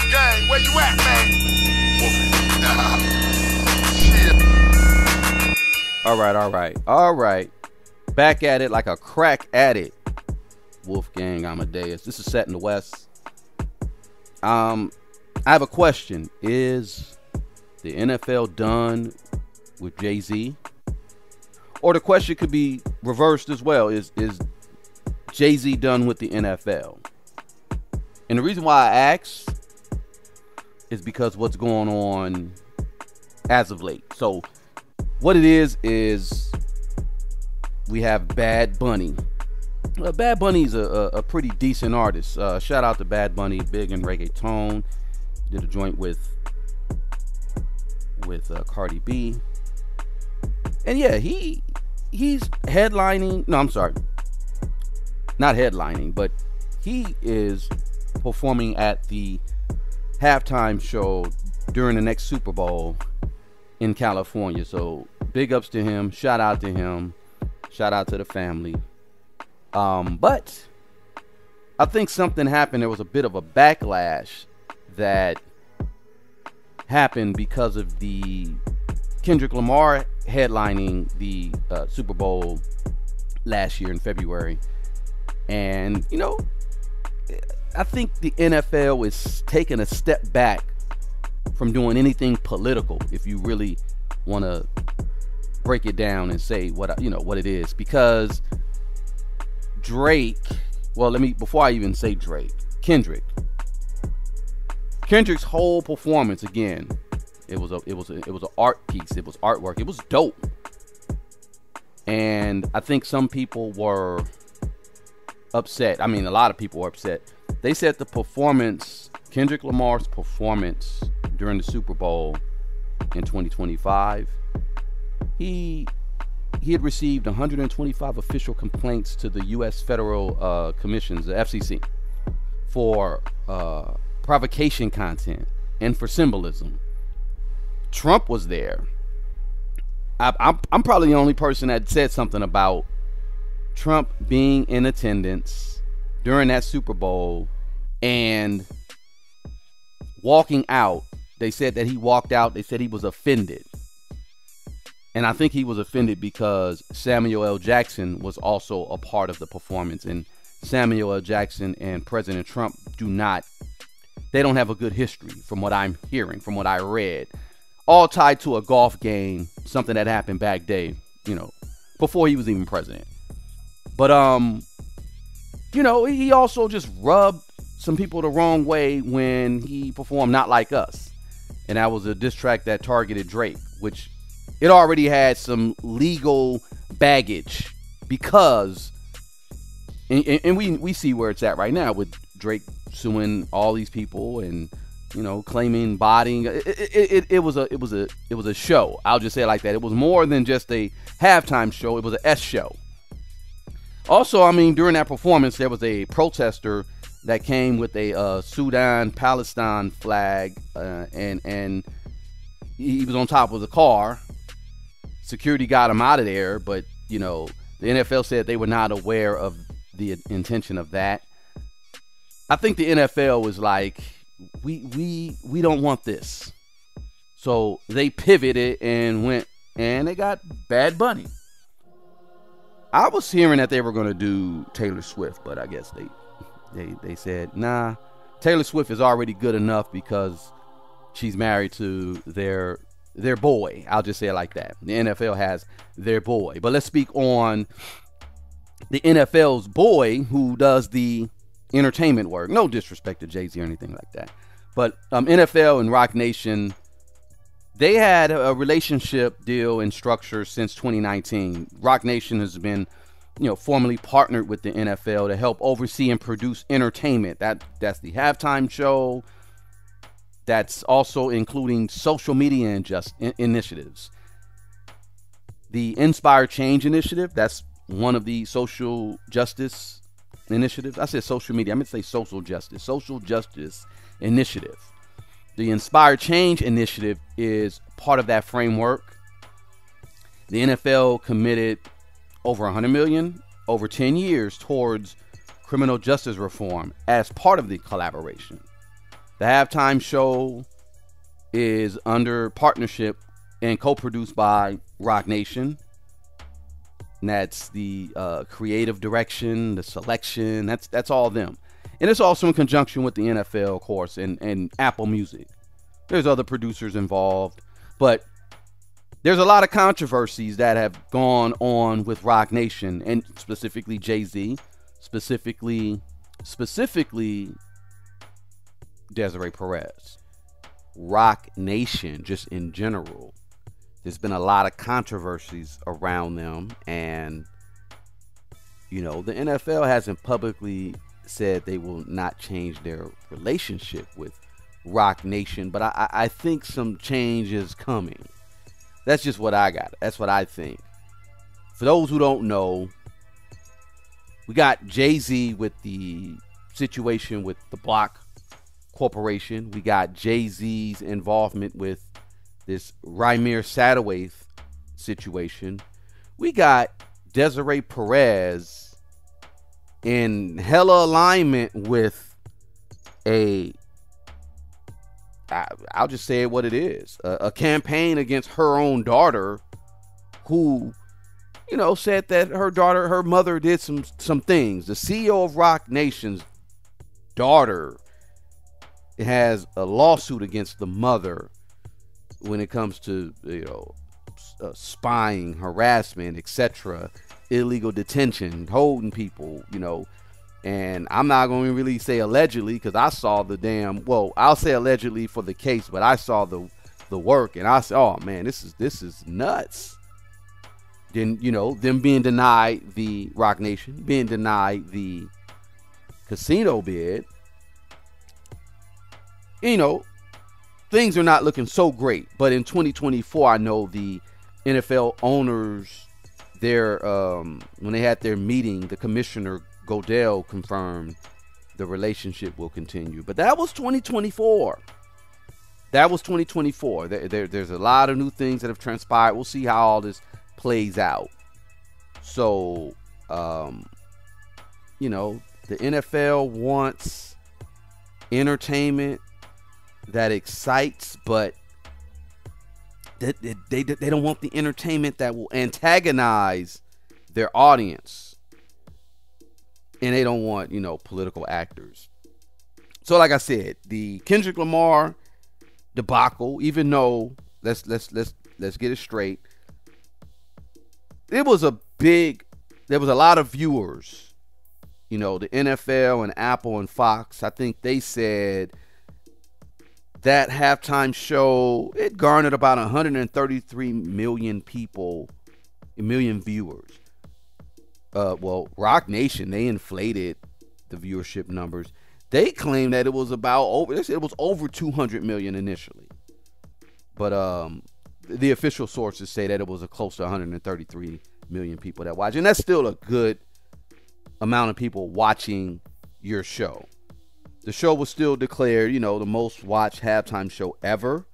Wolfgang, where you at, man? All right. Back at it like a crack at it. Wolfgang Amadeus. This is Set in the West. I have a question. Is the NFL done with Jay-Z? Or the question could be reversed as well. Is Jay-Z done with the NFL? And the reason why I ask is because what's going on as of late. So what it is we have Bad Bunny. Bad Bunny's a pretty decent artist. Shout out to Bad Bunny, big in reggaeton. Did a joint with Cardi B. And yeah, he's headlining. No, I'm sorry. Not headlining, but he is performing at the halftime show during the next Super Bowl in California. So big ups to him. Shout out to him. Shout out to the family. But I think something happened. There was a bit of a backlash that happened because of the Kendrick Lamar headlining the Super Bowl last year in February. And, you know, I think the NFL is taking a step back from doing anything political, if you really want to break it down and say what it is. Because before I even say Drake, Kendrick's whole performance, again, it was an art piece. It was artwork. It was dope. And I think some people were upset. I mean, a lot of people were upset. They said Kendrick Lamar's performance during the Super Bowl in 2025, he had received 125 official complaints to the U.S. Federal Commissions, the FCC, for provocation content and for symbolism. Trump was there. I'm probably the only person that said something about Trump being in attendance during that Super Bowl and walking out. They said that he walked out. They said he was offended. And I think he was offended because Samuel L. Jackson was also a part of the performance. And Samuel L. Jackson and President Trump they don't have a good history from what I'm hearing, from what I read. All tied to a golf game, something that happened back day, before he was even president. But, he also just rubbed some people the wrong way when he performed Not Like Us. And that was a diss track that targeted Drake, which it already had some legal baggage because, and we see where it's at right now with Drake suing all these people and, claiming botting. It was a show. I'll just say it like that. It was more than just a halftime show. It was an S show. Also, I mean, during that performance, there was a protester that came with a Sudan-Palestine flag, and he was on top of the car. Security got him out of there, but, the NFL said they were not aware of the intention of that. I think the NFL was like, we don't want this. So they pivoted and went, and they got Bad Bunny. I was hearing that they were going to do Taylor Swift, but I guess they said, nah, Taylor Swift is already good enough because she's married to their boy. I'll just say it like that. The NFL has their boy. But let's speak on the NFL's boy who does the entertainment work. No disrespect to Jay-Z or anything like that. But NFL and Roc Nation, they had a relationship deal and structure since 2019. Roc Nation has been, formally partnered with the NFL to help oversee and produce entertainment. That's the halftime show. That's also including social media initiatives. The Inspire Change Initiative, that's one of the social justice initiatives. I said social media. I meant to say social justice. Social justice initiative. The Inspire Change Initiative is part of that framework. The NFL committed over $100 million over 10 years towards criminal justice reform as part of the collaboration. The halftime show is under partnership and co-produced by Roc Nation. And that's the creative direction, the selection. That's all them. And it's also in conjunction with the NFL, of course, and Apple Music. There's other producers involved, but there's a lot of controversies that have gone on with Roc Nation, and specifically Jay-Z, specifically Desiree Perez. Roc Nation, just in general, there's been a lot of controversies around them, and the NFL hasn't publicly said they will not change their relationship with Roc Nation, but I think some change is coming. That's just what I got. That's what I think. For those who don't know, we got Jay-Z with the situation with the Block Corporation. We got Jay-Z's involvement with this Rymir Satterwhite situation. We got Desiree Perez in hella alignment with I'll just say it what it is, a campaign against her own daughter, who, said that her mother did some things. The CEO of Roc Nation's daughter has a lawsuit against the mother when it comes to, spying, harassment, etc., illegal detention, holding people, and I'm not going to really say allegedly, because I saw I'll say allegedly for the case, but I saw the work, and I said, oh man, this is nuts. Then, them being denied the Roc Nation, being denied the casino bid, things are not looking so great. But in 2024, I know the NFL owners, when they had their meeting, the commissioner Godell confirmed the relationship will continue. But that was 2024. There's a lot of new things that have transpired. We'll see how all this plays out. So, the NFL wants entertainment that excites, but they don't want the entertainment that will antagonize their audience. And they don't want, political actors. So like I said, the Kendrick Lamar debacle, even though let's get it straight, there was a lot of viewers, the NFL and Apple and Fox. I think they said that halftime show, it garnered about 133 million viewers. Roc Nation, they inflated the viewership numbers. They claimed that it was over 200 million initially, but the official sources say that it was close to 133 million people that watch, and that's still a good amount of people watching your show. The show was still declared, the most watched halftime show ever,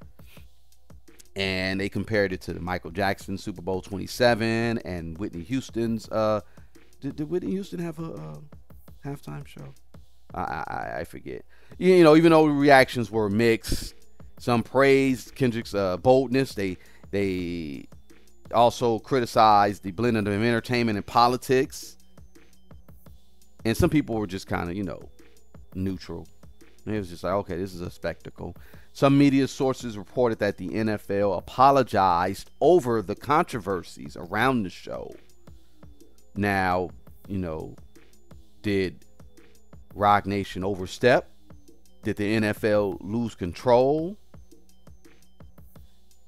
and they compared it to the Michael Jackson Super Bowl 27 and Whitney Houston's. Did Whitney Houston have a halftime show? I forget. Even though the reactions were mixed, some praised Kendrick's boldness. They also criticized the blending of entertainment and politics, and some people were just kind of neutral. And it was just like, okay, this is a spectacle. Some media sources reported that the NFL apologized over the controversies around the show. Now, did Roc Nation overstep? Did the NFL lose control?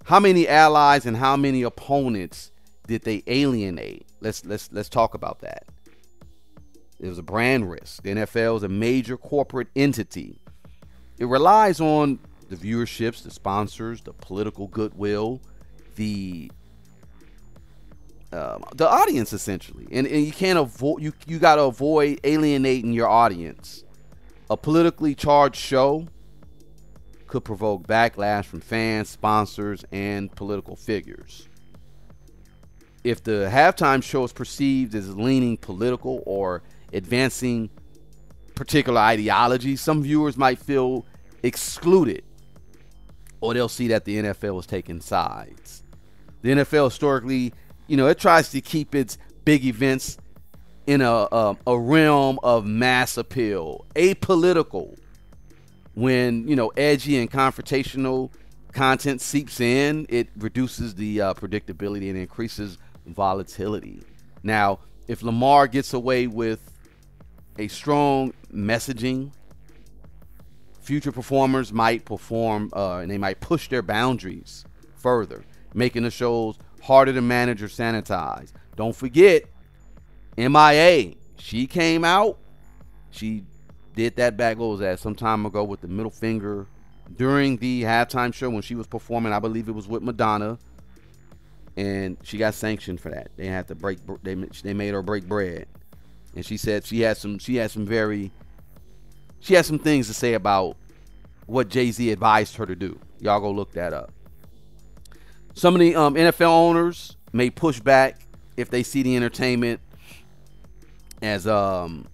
How many allies and how many opponents did they alienate? Let's talk about that. It was a brand risk. The NFL is a major corporate entity. It relies on the viewerships, the sponsors, the political goodwill, the audience, essentially, and you can't avoid you got to avoid alienating your audience. A politically charged show could provoke backlash from fans, sponsors, and political figures. If the halftime show is perceived as leaning political or advancing particular ideology, some viewers might feel excluded, or they'll see that the NFL is taking sides. The NFL historically, it tries to keep its big events in a realm of mass appeal, apolitical. When, edgy and confrontational content seeps in, it reduces the predictability and increases volatility. Now, if Lamar gets away with a strong messaging, future performers might perform and they might push their boundaries further, making the shows harder to manage or sanitize. Don't forget, MIA, she came out, she did that back, what was that, some time ago, with the middle finger during the halftime show when she was performing. I believe it was with Madonna, and she got sanctioned for that. They had to break, they made her break bread. And she said she had some things to say about what Jay-Z advised her to do. Y'all go look that up. Some of the NFL owners may push back if they see the entertainment as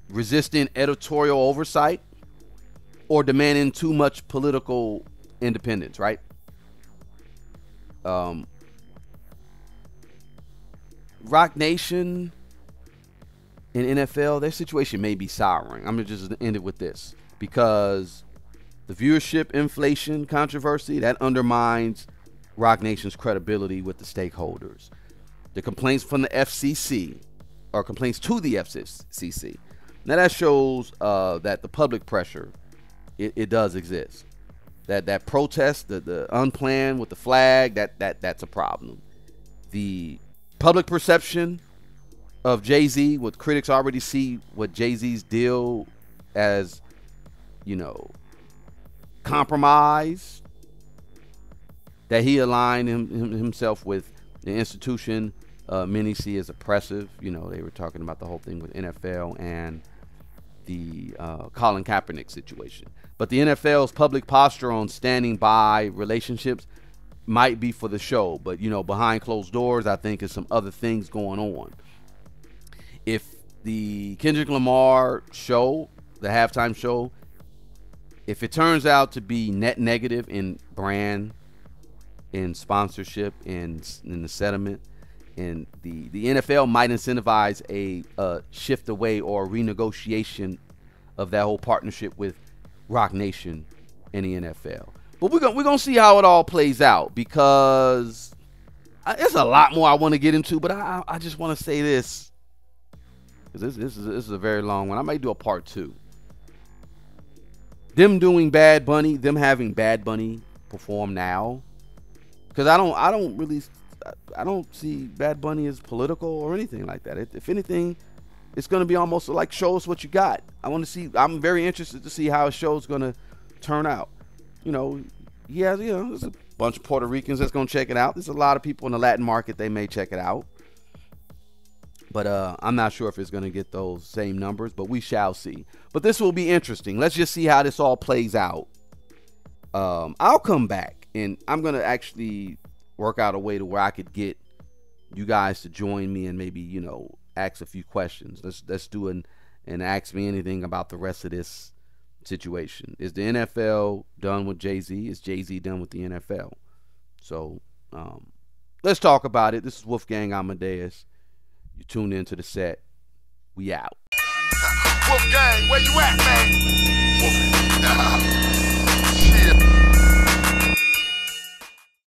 resisting editorial oversight or demanding too much political independence, right? Roc Nation and NFL, their situation may be souring. I'm going to just end it with this, because the viewership inflation controversy, that undermines Roc Nation's credibility with the stakeholders. The complaints from the FCC, or complaints to the FCC. Now that shows that the public pressure, it does exist. That protest, the unplanned with the flag, that's a problem. The public perception of Jay-Z, what critics already see what Jay-Z's deal as, compromise, that he aligned himself with the institution many see as oppressive. They were talking about the whole thing with NFL and the Colin Kaepernick situation. But the NFL's public posture on standing by relationships might be for the show, but behind closed doors, I think there's some other things going on. If the Kendrick Lamar show, the halftime show, if it turns out to be net negative in brand, in sponsorship, in the settlement, and the NFL might incentivize a shift away or renegotiation of that whole partnership with Roc Nation and the NFL. But we're gonna see how it all plays out, because there's a lot more I want to get into, but I just want to say this, because this is a very long one. I might do a part 2. Them doing Bad Bunny, them having Bad Bunny perform now, because I don't see Bad Bunny as political or anything like that. If anything, it's going to be almost like, show us what you got. I'm very interested to see how a show's going to turn out. There's a bunch of Puerto Ricans that's going to check it out. There's a lot of people in the Latin market, they may check it out. But I'm not sure if it's going to get those same numbers, but we shall see. But this will be interesting. Let's just see how this all plays out. I'll come back, and I'm going to actually work out a way to where I could get you guys to join me and maybe, ask a few questions. Let's do and ask me anything about the rest of this situation. Is the NFL done with Jay-Z? Is Jay-Z done with the NFL? So let's talk about it. This is Wolfgang Amadeus. You tuned into the set. We out. Wolfgang, where you at, man? Wolfgang.